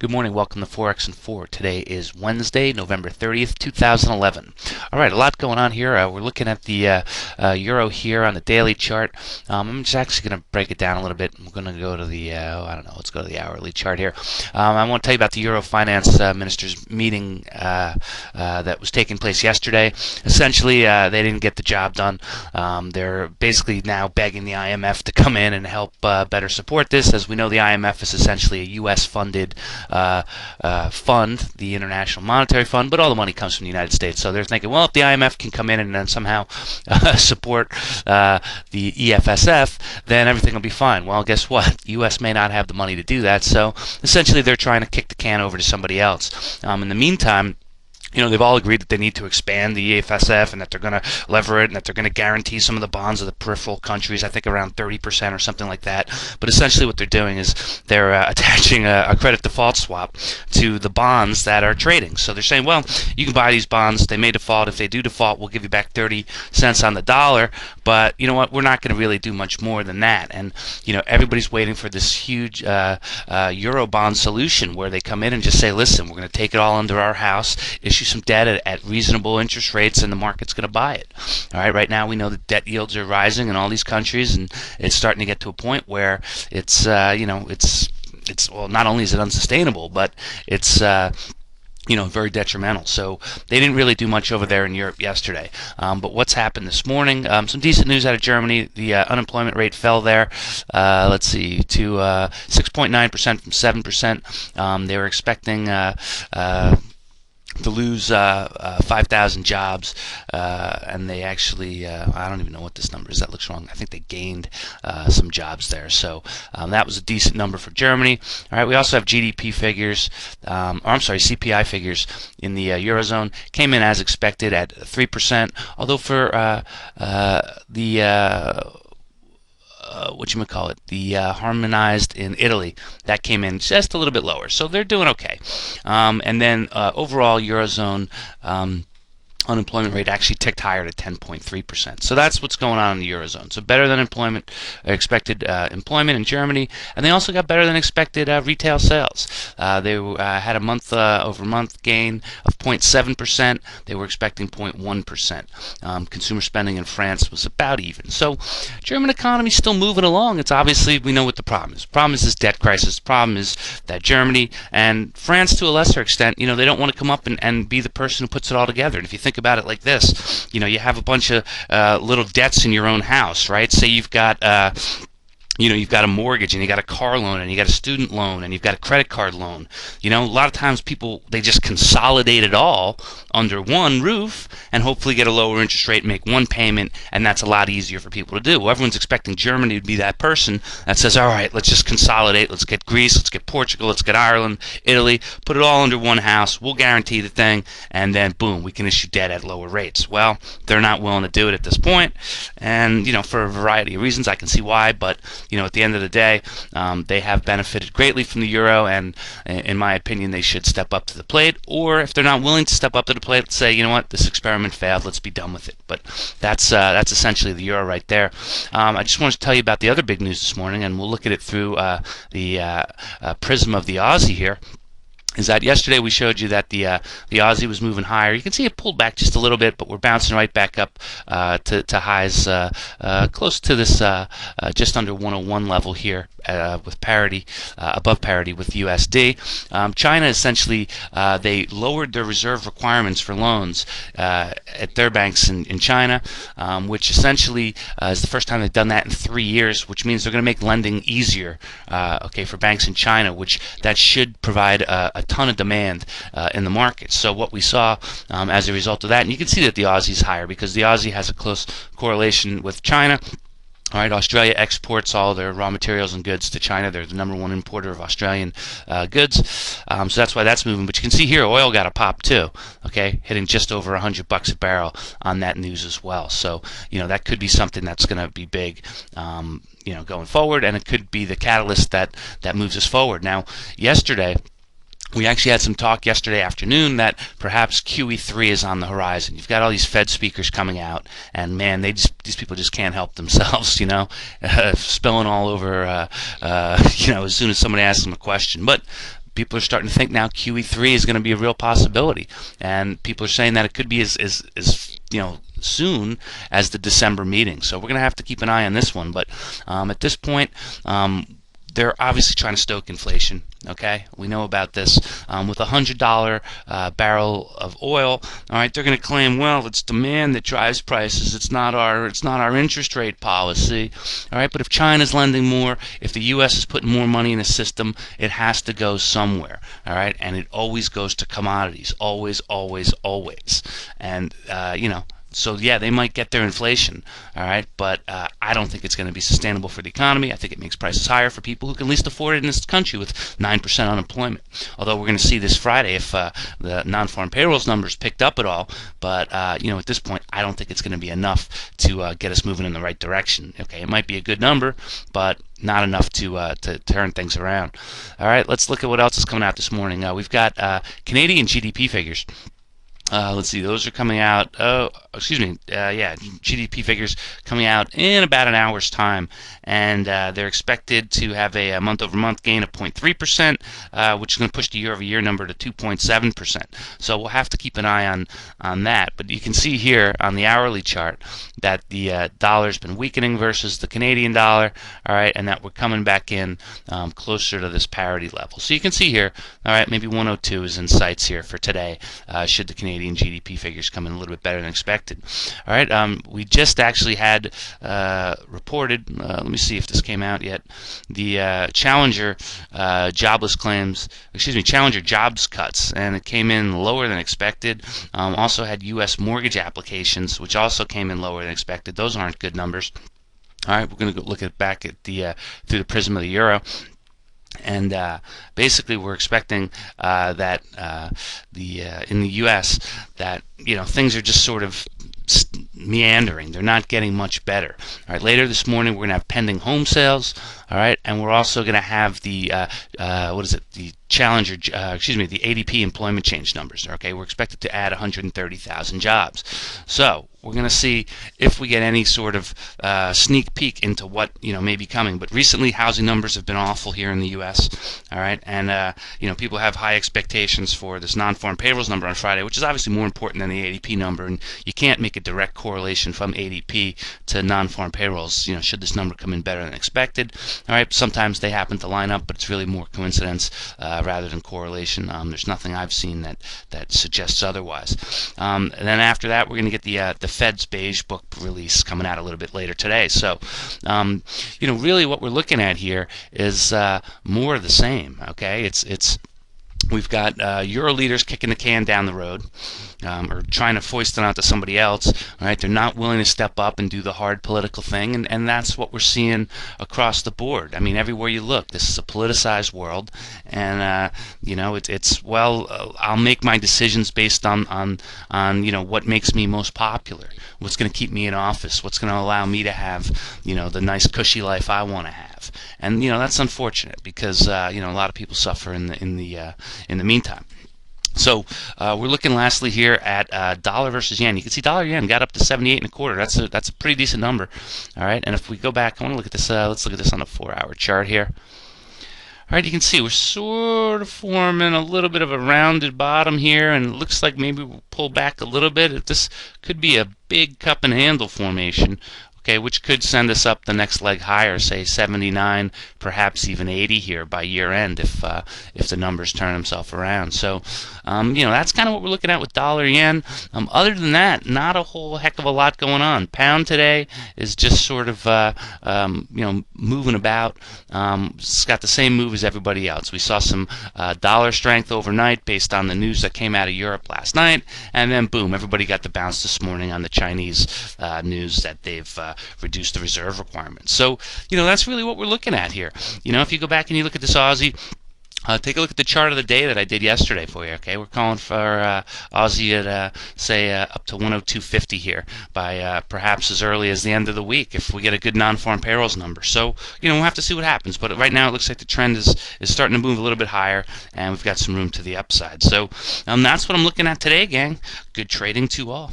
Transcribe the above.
Good morning. Welcome to Forex in Four. Today is Wednesday, November 30th, 2011. All right, a lot going on here. We're looking at the euro here on the daily chart. I'm just actually going to break it down a little bit. We're going to go to the, I don't know, let's go to the hourly chart here. I want to tell you about the Euro Finance Ministers meeting that was taking place yesterday. Essentially, they didn't get the job done. They're basically now begging the IMF to come in and help better support this. As we know, the IMF is essentially a U.S.-funded fund, the International Monetary Fund, but all the money comes from the United States. So they're thinking, well, if the IMF can come in and then somehow support the EFSF, then everything will be fine. Well, guess what? The U.S. may not have the money to do that, so essentially they're trying to kick the can over to somebody else. In the meantime, they've all agreed that they need to expand the EFSF and that they're going to lever it and that they're going to guarantee some of the bonds of the peripheral countries, I think around 30% or something like that. But essentially what they're doing is they're attaching a credit default swap to the bonds that are trading. So they're saying, well, you can buy these bonds. They may default. If they do default, we'll give you back 30 cents on the dollar. But you know what? We're not going to really do much more than that. And, everybody's waiting for this huge Euro bond solution where they come in and just say, listen, we're going to take it all under our house, issue some debt at reasonable interest rates, and the market's going to buy it. All right, right now we know that debt yields are rising in all these countries, and it's starting to get to a point where it's well, not only is it unsustainable, but it's very detrimental. So they didn't really do much over there in Europe yesterday. But what's happened this morning? Some decent news out of Germany. The unemployment rate fell there, let's see, to 6.9% from 7%. They were expecting to lose 5,000 jobs, and they actually, I don't even know what this number is. That looks wrong. I think they gained some jobs there. So that was a decent number for Germany. All right, we also have GDP figures, CPI figures in the Eurozone. Came in as expected at 3%, although for the harmonized in Italy, that came in just a little bit lower. So they're doing okay. And then overall Eurozone unemployment rate actually ticked higher to 10.3%. So that's what's going on in the Eurozone. So better than expected employment in Germany, and they also got better than expected retail sales. They had a month-over-month gain of 0.7%. They were expecting 0.1%. Consumer spending in France was about even. So German economy is still moving along. It's obviously, we know what the problem is. The problem is this debt crisis. The problem is that Germany and France, to a lesser extent, they don't want to come up and be the person who puts it all together. And if you think about it like this, you have a bunch of little debts in your own house, right? Say you've got you've got a mortgage, and you got a car loan, and you got a student loan, and you've got a credit card loan. A lot of times people, they just consolidate it all under one roof and hopefully get a lower interest rate, make one payment, and that's a lot easier for people to do. Well, everyone's expecting Germany to be that person that says, all right, let's just consolidate. Let's get Greece, let's get Portugal, let's get Ireland, Italy, put it all under one house. We'll guarantee the thing, and then boom, we can issue debt at lower rates. Well, they're not willing to do it at this point, and for a variety of reasons. I can see why, but at the end of the day, they have benefited greatly from the euro, and in my opinion, they should step up to the plate. Or if they're not willing to step up to the plate, let's say, you know what, this experiment failed, let's be done with it. But that's essentially the euro right there. I just wanted to tell you about the other big news this morning, and we'll look at it through the prism of the Aussie here. Is that yesterday we showed you that the Aussie was moving higher. You can see it pulled back just a little bit, but we're bouncing right back up to highs close to this just under 101 level here with parity, above parity with USD. China essentially, they lowered their reserve requirements for loans at their banks in China, which essentially is the first time they've done that in 3 years, which means they're going to make lending easier, for banks in China, which that should provide a ton of demand in the market. So what we saw as a result of that, and you can see that the Aussie's higher because the Aussie has a close correlation with China. All right, Australia exports all their raw materials and goods to China. They're the #1 importer of Australian goods, so that's why that's moving. But you can see here, oil got a pop too. Okay, hitting just over $100 a barrel on that news as well. So that could be something that's going to be big, going forward, and it could be the catalyst that moves us forward. Now, yesterday, we actually had some talk yesterday afternoon that perhaps QE3 is on the horizon. You've got all these Fed speakers coming out, and man, these people just can't help themselves, spilling all over, as soon as somebody asks them a question. But people are starting to think now QE3 is going to be a real possibility, and people are saying that it could be as soon as the December meeting. So we're going to have to keep an eye on this one. But at this point, they're obviously trying to stoke inflation. Okay, we know about this. With $100 barrel of oil, all right, they're going to claim, well, it's demand that drives prices. It's not our interest rate policy. All right, but if China's lending more, if the U.S. is putting more money in the system, it has to go somewhere. All right, and it always goes to commodities. Always, always, always. And so yeah, they might get their inflation, all right, but I don't think it's going to be sustainable for the economy. I think it makes prices higher for people who can least afford it in this country with 9% unemployment. Although we're going to see this Friday if the non-farm payrolls numbers picked up at all, but at this point, I don't think it's going to be enough to get us moving in the right direction. Okay, it might be a good number, but not enough to turn things around. All right, let's look at what else is coming out this morning. We've got Canadian GDP figures. Let's see, those are coming out, GDP figures coming out in about an hour's time, and they're expected to have a month-over-month gain of 0.3%, which is going to push the year-over-year number to 2.7%. So we'll have to keep an eye on that. But you can see here on the hourly chart that the dollar's been weakening versus the Canadian dollar, all right, and that we're coming back in closer to this parity level. So you can see here, all right, maybe 102 is in sights here for today, should the Canadian GDP figures come in a little bit better than expected. All right, we just actually had reported, let me see if this came out yet, the Challenger Challenger jobs cuts, and it came in lower than expected. Also had U.S. mortgage applications, which also came in lower than expected. Those aren't good numbers. All right, we're going to go look back at the through the prism of the euro. And basically, we're expecting that in the U.S. that things are just sort of meandering. They're not getting much better. All right. Later this morning, we're going to have pending home sales. All right, and we're also going to have the the Challenger, the ADP employment change numbers. Okay, we're expected to add 130,000 jobs. So we're going to see if we get any sort of sneak peek into what may be coming. But recently, housing numbers have been awful here in the U.S. All right, and people have high expectations for this non-farm payrolls number on Friday, which is obviously more important than the ADP number. And you can't make a direct correlation from ADP to non-farm payrolls. Should this number come in better than expected? All right, sometimes they happen to line up, but it's really more coincidence rather than correlation. There's nothing I've seen that suggests otherwise. And then after that, we're going to get the Fed's beige book release coming out a little bit later today. So, really what we're looking at here is more of the same. Okay, we've got Euro leaders kicking the can down the road, or trying to foist it onto somebody else. All right, they're not willing to step up and do the hard political thing, and that's what we're seeing across the board. I mean, everywhere you look, this is a politicized world, and I'll make my decisions based on what makes me most popular, what's going to keep me in office, what's going to allow me to have the nice cushy life I want to have, and that's unfortunate because a lot of people suffer in the meantime. So we're looking lastly here at dollar versus yen. You can see dollar yen got up to 78.25. That's a pretty decent number. All right, and if we go back, I want to look at this. Let's look at this on a 4-hour chart here. All right, you can see we're sort of forming a little bit of a rounded bottom here, and it looks like maybe we'll pull back a little bit. This could be a big cup and handle formation. Okay, which could send us up the next leg higher, say 79, perhaps even 80 here by year end if the numbers turn themselves around. So, that's kind of what we're looking at with dollar yen. Other than that, not a whole heck of a lot going on. Pound today is just sort of moving about. It's got the same move as everybody else. We saw some dollar strength overnight based on the news that came out of Europe last night, and then boom, everybody got the bounce this morning on the Chinese news that they've reduce the reserve requirements. So, that's really what we're looking at here. If you go back and you look at this Aussie, take a look at the chart of the day that I did yesterday for you. Okay, we're calling for Aussie at say up to 102.50 here by perhaps as early as the end of the week if we get a good non-farm payrolls number. So we'll have to see what happens. But right now it looks like the trend is starting to move a little bit higher, and we've got some room to the upside. So that's what I'm looking at today, gang. Good trading to all.